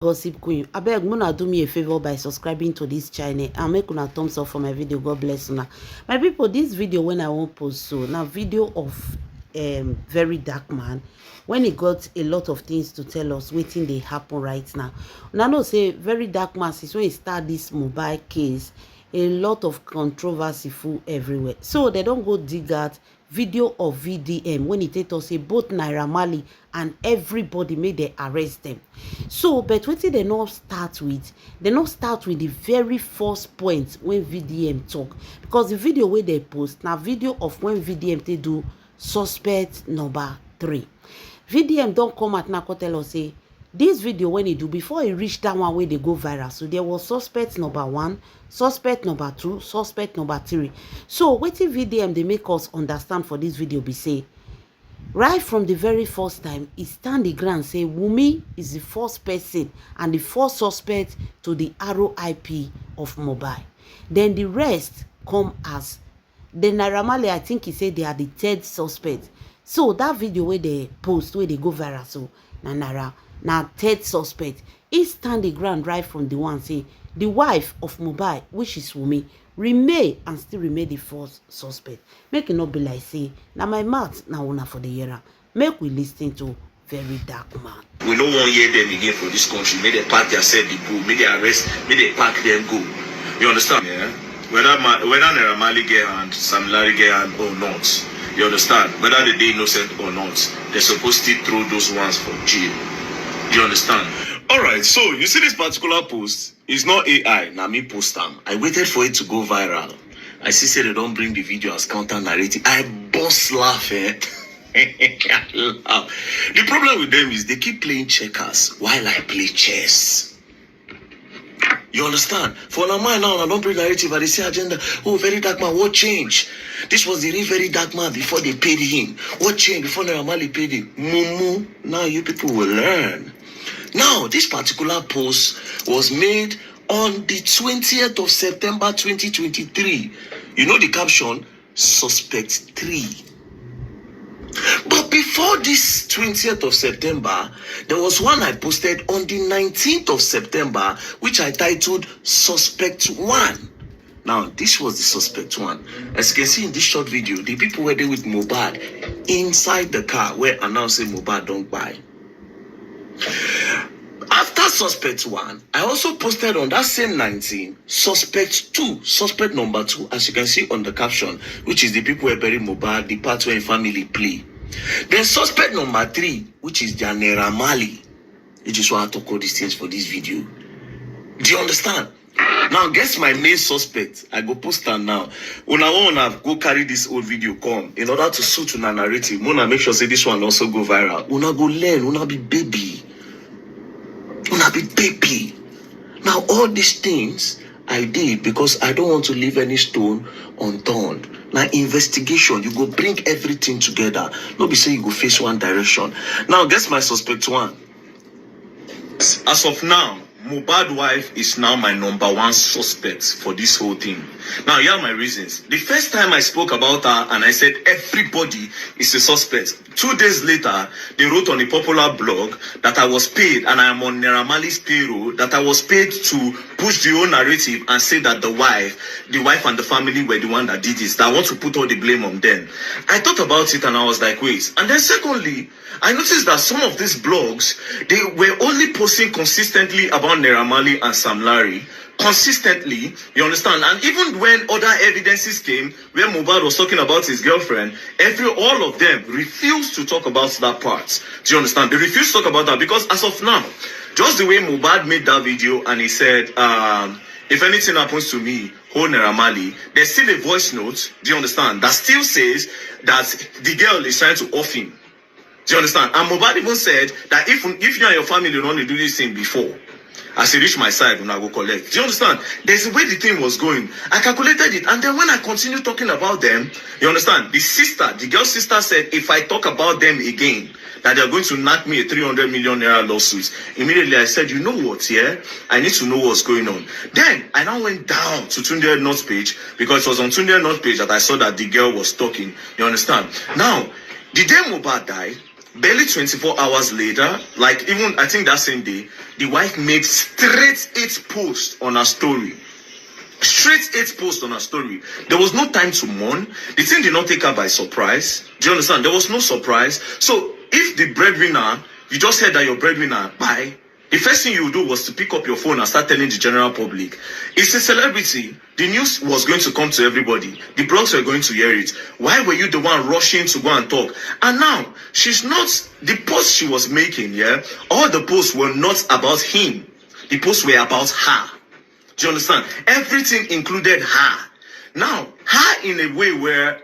Gossip Queen. Abeg, Muna do me a favor by subscribing to this channel and make una thumbs up for my video. God bless una. My people, this video when I won't post so now video of Verydarkman when he got a lot of things to tell us waiting they happen right now. Now no say Verydarkman since when he start this mobile case, a lot of controversy full everywhere. So they don't go dig out video of VDM when he take us say both Naira Marley and everybody made they arrest them. So but wetin they not start with, they not start with the very first point when VDM talk, because the video where they post now video of when VDM they do suspect number 3. VDM don't come at now tell us say this video when he do before he reach that one where they go viral. So there was suspect number 1, suspect number 2, suspect number 3. So wetin VDM they make us understand for this video be say right from the very first time he stand the ground say Wummi is the first person and the first suspect to the RIP of mobile. Then the rest come as the Naira Marley. I think he said they are the 3rd suspect. So that video where they post where they go viral, so Naira now 3rd suspect. He stand the ground right from the one say the wife of mobile, which is Wummi, remain and still remain the 1st suspect. Make it not be like say now my mouth now una for the year. Make we listen to Verydarkman. We don't want to hear them again for this country. May they pack themselves the go, may they arrest, may they pack them go. You understand? Yeah. Whether Naira Marley get hand, Sam Larry get hand or not. You understand? Whether they innocent or not, they're supposed to throw those ones for jail. You understand? Alright, so you see this particular post, it's not AI, now me post them. I waited for it to go viral. I see say they don't bring the video as counter narrative. I bust laugh, eh? I laugh. The problem with them is they keep playing checkers while I play chess. You understand? For now, I don't bring narrative. I say agenda. Oh, Verydarkman, what changed? This was the real Verydarkman before they paid him. What changed before Naira Marley paid him? Mumu. Now you people will learn. Now, this particular post was made on the 20th of September 2023. You know the caption? Suspect 3. But before this 20th of September, there was one I posted on the 19th of September, which I titled Suspect 1. Now, this was the Suspect 1. As you can see in this short video, the people were there with Mohbad inside the car where announcing Mohbad don't buy. After Suspect 1, I also posted on that same 19, Suspect 2, Suspect number 2, as you can see on the caption, which is the people who bury Mohbad, the part where family play. Then Suspect number 3, which is the Naira Marley, which is why I talk all these things for this video. Do you understand? Now, guess my main suspect. I go post her now. Una wanna go carry this old video come in order to suit una narrative. Una make sure say this one also go viral. Una go learn. Una be baby. Una be baby. Now, all these things I did because I don't want to leave any stone unturned. Now, investigation, you go bring everything together. No be say you go face one direction. Now, guess my suspect 1. As of now, Mohbad's wife is now my number 1 suspect for this whole thing. Now, here are my reasons. The first time I spoke about her and I said everybody is a suspect. 2 days later, they wrote on a popular blog that I was paid and I am on Naira Marley's payroll, that I was paid to push the whole narrative and say that the wife and the family were the one that did this, that I want to put all the blame on them. I thought about it and I was like, wait. And then secondly, I noticed that some of these blogs, they were only posting consistently about Naira Marley and Sam Larry. Consistently, you understand? And even when other evidences came, where Mohbad was talking about his girlfriend, all of them refused to talk about that part. Do you understand? They refused to talk about that because as of now, just the way Mohbad made that video and he said, if anything happens to me, hold Naira Marley, there's still a voice note, do you understand, that still says that the girl is trying to off him. Do you understand? And Mohbad even said that if you and your family don't want to do this thing before, as he reached my side, when I go collect. Do you understand? There's the way the thing was going. I calculated it. And then when I continued talking about them, you understand? The girl's sister said, if I talk about them again, that they're going to knock me a 300 million naira lawsuit. Immediately I said, you know what, yeah? I need to know what's going on. Then I now went down to Tunde North page because it was on Tunde North page that I saw that the girl was talking. You understand? Now, the day Mohbad died, Barely 24 hours later, like even I think that same day, the wife made straight 8 posts on her story. Straight 8 posts on her story. There was no time to mourn. The thing did not take her by surprise. Do you understand? There was no surprise. So if the breadwinner, you just heard that your breadwinner, bye, the first thing you would do was to pick up your phone and start telling the general public. It's a celebrity. The news was going to come to everybody. The blogs were going to hear it. Why were you the one rushing to go and talk? And now, she's not, the posts she was making, yeah, all the posts were not about him. The posts were about her. Do you understand? Everything included her. Now, her in a way where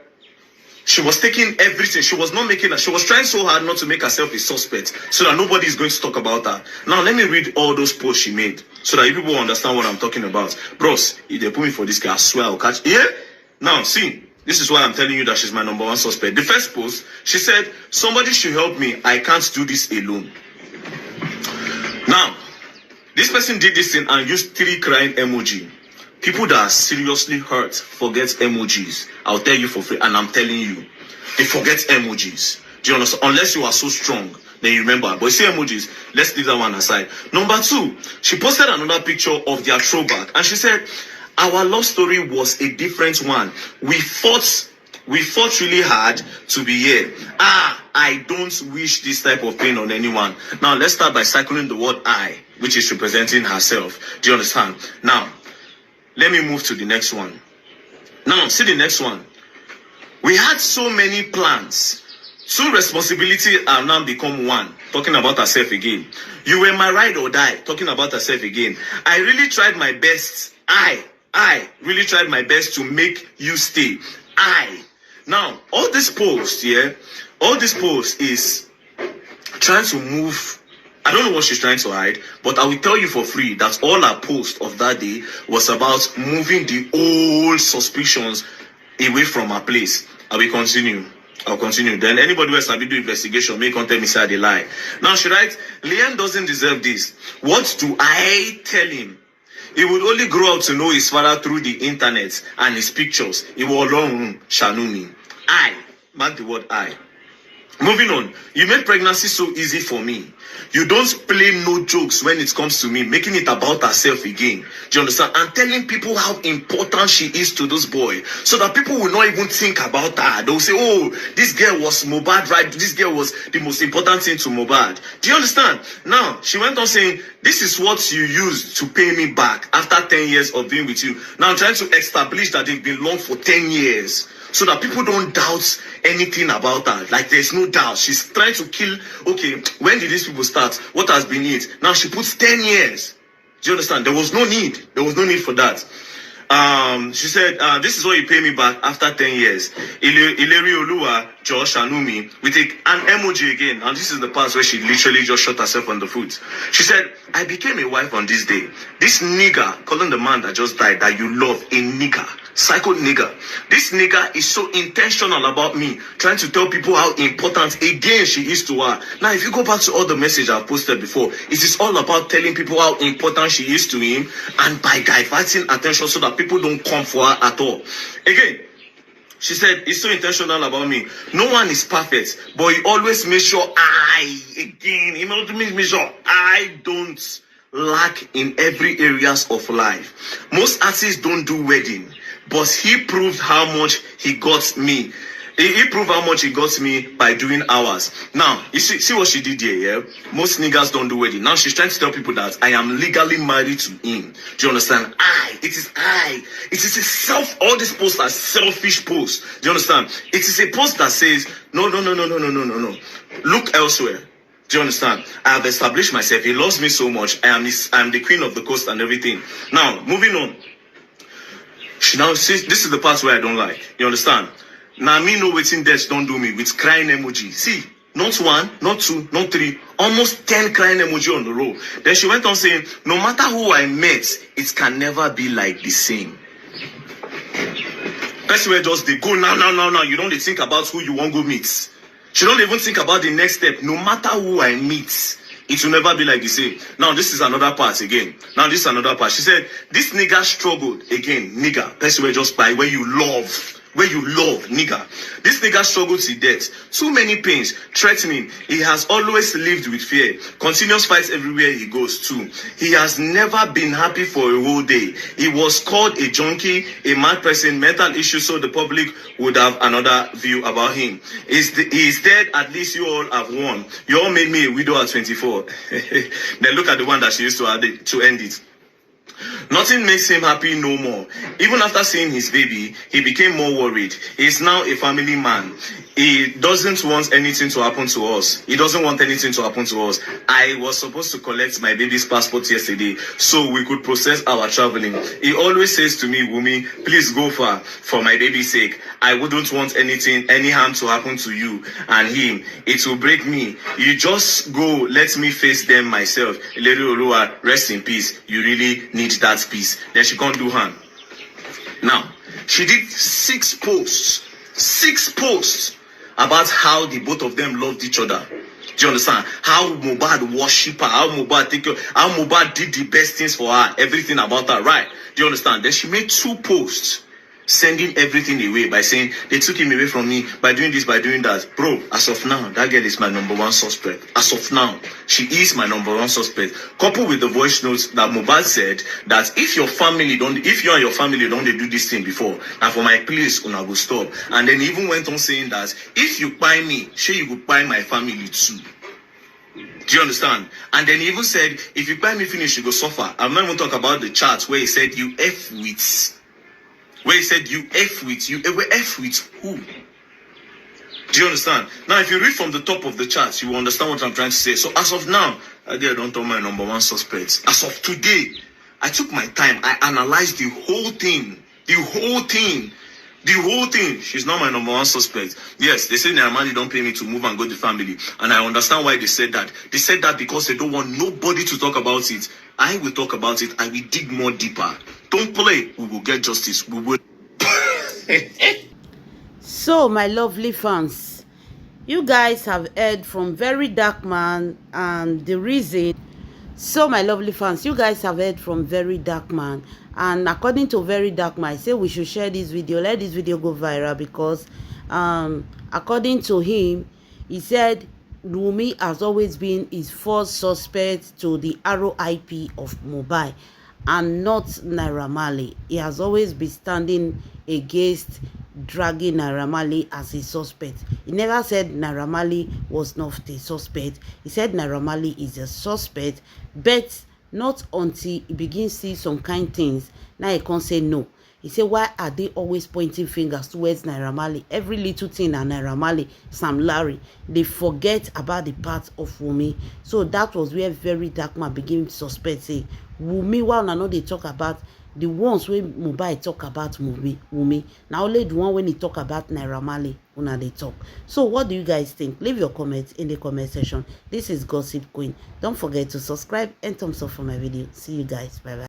she was taking everything. She was not making her. She was trying so hard not to make herself a suspect so that nobody is going to talk about her. Now, let me read all those posts she made so that you people will understand what I'm talking about. Bros, if they put me for this guy, I swear I'll catch. Yeah? Now, see, this is why I'm telling you that she's my number one suspect. The first post, she said, somebody should help me. I can't do this alone. Now, this person did this thing and used 3 crying emoji. People that are seriously hurt forget emojis. I'll tell you for free, and I'm telling you, they forget emojis. Do you understand? Unless you are so strong, then you remember. But you see emojis, let's leave that one aside. Number 2, she posted another picture of their throwback, and she said, our love story was a different one. We fought really hard to be here. I don't wish this type of pain on anyone. Now, let's start by circling the word I, which is representing herself. Do you understand? Now, let me move to the next one. Now, see the next one. We had so many plans. 2 responsibilities are now become 1. Talking about herself again. You were my ride or die. Talking about herself again. I really tried my best. I really tried my best to make you stay. Now, all this post, yeah, all this post is trying to move. I don't know what she's trying to hide, but I will tell you for free that all her post of that day was about moving the old suspicions away from her place. I'll continue. Then anybody who has a video investigation may contact me say they lie. Now she writes, Liam doesn't deserve this. What do I tell him? He would only grow up to know his father through the internet and his pictures. He will alone Shanumi. I. Mark the word I. Moving on, you made pregnancy so easy for me. You don't play no jokes when it comes to me, making it about herself again. Do you understand? And telling people how important she is to this boy, so that people will not even think about her. They'll say, oh, this girl was Mohbad, right? This girl was the most important thing to Mohbad. Do you understand? Now, she went on saying, this is what you used to pay me back after 10 years of being with you. Now I'm trying to establish that they've been long for 10 years. So that people don't doubt anything about her. Like there's no doubt. She's trying to kill. Okay, when did these people start? What has been it? Now she puts 10 years. Do you understand? There was no need. There was no need for that. She said, this is what you pay me back after 10 years. Ileri Oluwa, Josh Anumi, we take an emoji again. And this is the part where she literally just shot herself on the foot. She said, I became a wife on this day. This nigger, calling the man that just died, that you love, a nigger. Psycho nigger. This nigger is so intentional about me, trying to tell people how important again she is to her. Now, if you go back to all the messages I've posted before, it is all about telling people how important she is to him, and by diverting attention so that people don't come for her at all. Again, she said, it's so intentional about me. No one is perfect, but he always makes sure he always makes sure I don't lack in every areas of life. Most artists don't do wedding. But he proved how much he got me. He proved how much he got me by doing hours. Now, you see what she did here, yeah? Most niggas don't do wedding. Now she's trying to tell people that I am legally married to him. Do you understand? It is all these posts are selfish posts. Do you understand? It is a post that says, no. Look elsewhere. Do you understand? I have established myself. He loves me so much. I am the queen of the coast and everything. Now, moving on. She now says, this is the part where I don't like. You understand? Now me know waiting death don't do me with crying emoji. See, not 1, not 2, not 3, almost 10 crying emoji on the row. Then she went on saying, no matter who I met, it can never be like the same. That's where just they go now. You don't even think about who you want to go meet. She don't even think about the next step. No matter who I meet, it will never be like the same. Now, this is another part again. She said, this nigga struggled. Again, nigga. That's where just by where you love. where you love, nigga. This nigga struggled to death. Too many pains, threatening. He has always lived with fear. Continuous fights everywhere he goes to. He has never been happy for a whole day. He was called a junkie, a mad person, mental issues, so the public would have another view about him. He's dead, at least you all have won. You all made me a widow at 24. Then look at the one that she used to add it, to end it. Nothing makes him happy no more. Even after seeing his baby, he became more worried. He is now a family man. He doesn't want anything to happen to us. He doesn't want anything to happen to us. I was supposed to collect my baby's passport yesterday so we could process our traveling. He always says to me, Wummi, please go far for my baby's sake. I wouldn't want any harm to happen to you and him. It will break me. You just go, let me face them myself. Lady Olua, rest in peace. You really need that peace. Then she can't do harm. Now, she did 6 posts about how the both of them loved each other. Do you understand? How Mohbad worship her, how Mohbad take care, how Mohbad did the best things for her, everything about her, right? Do you understand? Then she made 2 posts sending everything away by saying they took him away from me by doing this, by doing that. Bro, as of now, that girl is my #1 suspect. As of now, she is my #1 suspect. Coupled with the voice notes that Mohbad said that if you and your family don't do this thing before, and for my place, una go stop. And then he even went on saying that if you buy me, sure you go buy my family too. Do you understand? And then he even said, if you buy me finish, you go suffer. I'm not even talking about the chat where he said you F with. Where he said you F with you, F with who? Do you understand? Now, if you read from the top of the chart, you will understand what I'm trying to say. So as of now, I don't tell my #1 suspects. As of today, I took my time. I analyzed the whole thing. She's not my #1 suspect. Yes, they say Naramali don't pay me to move and go to family. And I understand why they said that. They said that because they don't want nobody to talk about it. I will talk about it. I will dig more deeper. Don't play. We will get justice. We will. So, my lovely fans, you guys have heard from Verydarkman and the reason. So, my lovely fans, you guys have heard from Verydarkman, and according to Verydarkman, I say we should share this video. Let this video go viral because, according to him, he said Wummi has always been his first suspect to the RIP of Mohbad, and not Naira Marley. He has always been standing against dragging Naira Marley as a suspect. He never said Naira Marley was not a suspect. He said Naira Marley is a suspect, but not until he begins to see some kind things. Now he can't say no. He said, why are they always pointing fingers towards Naira Marley? Every little thing and Naira Marley, Sam Larry, they forget about the part of Wummi. So that was where Verydarkman began to suspect, say, Wummi, while I know they talk about the ones when Mohbad talk about Wummi. Now only the one when he talk about Naira Marley, una they talk. So what do you guys think? Leave your comments in the comment section. This is Gossip Queen. Don't forget to subscribe and thumbs up for my video. See you guys. Bye bye.